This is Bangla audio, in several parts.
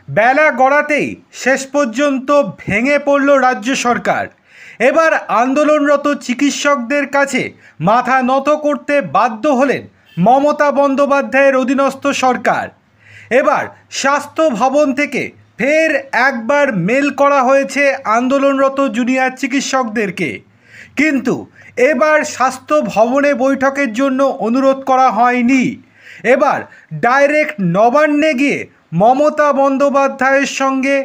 বেলা গড়াতেই শেষ পর্যন্ত ভেঙে পড়ল রাজ্য সরকার। এবার আন্দোলনরত চিকিৎসকদের কাছে মাথা নত করতে বাধ্য হলেন মমতা বন্দ্যোপাধ্যায়ের অধীনস্থ সরকার। এবার স্বাস্থ্য ভবন থেকে ফের একবার মেল করা হয়েছে আন্দোলনরত জুনিয়র চিকিৎসকদেরকে, কিন্তু এবার স্বাস্থ্য ভবনে বৈঠকের জন্য অনুরোধ করা হয়নি। এবার ডাইরেক্ট নবান্নে গিয়ে মমতা বন্দ্যোপাধ্যায়ের সঙ্গে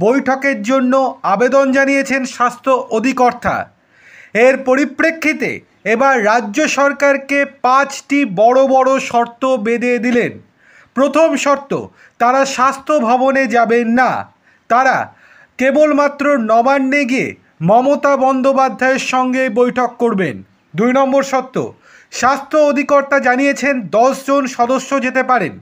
বৈঠকের জন্য আবেদন জানিয়েছেন স্বাস্থ্য অধিকর্তা। এর পরিপ্রেক্ষিতে এবার রাজ্য সরকারকে 5টি বড় বড় শর্ত বেঁধে দিলেন। প্রথম শর্ত, তারা স্বাস্থ্য ভবনে যাবেন না, তারা কেবলমাত্র নবান্নে গিয়ে মমতা বন্দ্যোপাধ্যায়ের সঙ্গে বৈঠক করবেন। 2 নম্বর শর্ত, স্বাস্থ্য অধিকর্তা জানিয়েছেন 10 জন সদস্য যেতে পারেন,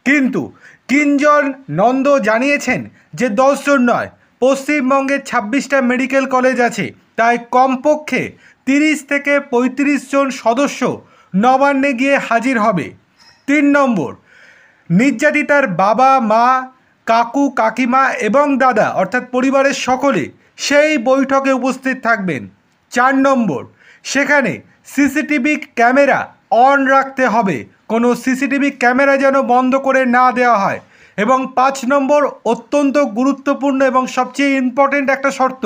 কিন্তু কিঞ্জল নন্দ জানিয়েছেন যে 10 জন নয়, পশ্চিমবঙ্গের 26টা মেডিকেল কলেজ আছে, তাই কমপক্ষে 30 থেকে 35 জন সদস্য নবান্নে গিয়ে হাজির হবে। 3 নম্বর, নির্যাতিতার বাবা মা কাকু কাকিমা এবং দাদা অর্থাৎ পরিবারের সকলে সেই বৈঠকে উপস্থিত থাকবেন। 4 নম্বর, সেখানে সিসিটিভি ক্যামেরা অন রাখতে হবে, কোনো সিসিটিভি ক্যামেরা যেন বন্ধ করে না দেওয়া হয়। এবং 5 নম্বর, অত্যন্ত গুরুত্বপূর্ণ এবং সবচেয়ে ইম্পর্টেন্ট একটা শর্ত,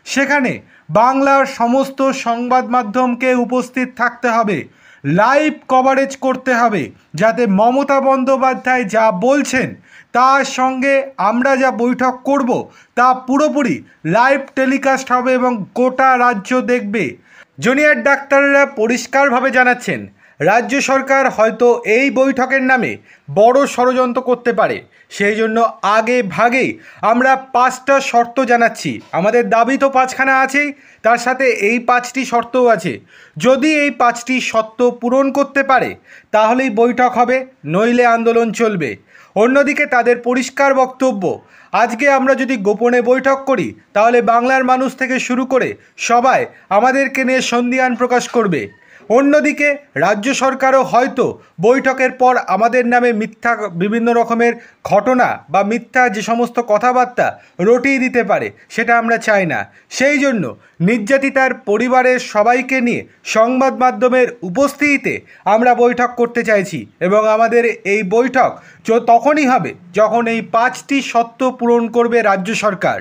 সেখানে বাংলার সমস্ত সংবাদ মাধ্যমকে উপস্থিত থাকতে হবে, লাইভ কভারেজ করতে হবে, যাতে মমতা বন্দ্যোপাধ্যায় যা বলছেন তার সঙ্গে আমরা যা বৈঠক করব তা পুরোপুরি লাইভ টেলিকাস্ট হবে এবং গোটা রাজ্য দেখবে। জুনিয়র ডাক্তাররা পরিষ্কারভাবে জানাচ্ছেন রাজ্য সরকার হয়তো এই বৈঠকের নামে বড় ষড়যন্ত্র করতে পারে, সেই জন্য আগে ভাগেই আমরা 5টা শর্ত জানাচ্ছি। আমাদের দাবি তো 5খানা আছেই, তার সাথে এই 5টি শর্তও আছে। যদি এই 5টি শর্ত পূরণ করতে পারে তাহলেই বৈঠক হবে, নইলে আন্দোলন চলবে। অন্যদিকে তাদের পরিষ্কার বক্তব্য, আজকে আমরা যদি গোপনে বৈঠক করি তাহলে বাংলার মানুষ থেকে শুরু করে সবাই আমাদেরকে নিয়ে সন্দিহান প্রকাশ করবে। অন্যদিকে রাজ্য সরকারও হয়তো বৈঠকের পর আমাদের নামে মিথ্যা বিভিন্ন রকমের ঘটনা বা মিথ্যা যে সমস্ত কথাবার্তা রটিয়ে দিতে পারে, সেটা আমরা চাই না। সেই জন্য নির্যাতিতার পরিবারের সবাইকে নিয়ে সংবাদ মাধ্যমের উপস্থিতিতে আমরা বৈঠক করতে চাইছি, এবং আমাদের এই বৈঠক তখনই হবে যখন এই 5টি শর্ত পূরণ করবে রাজ্য সরকার।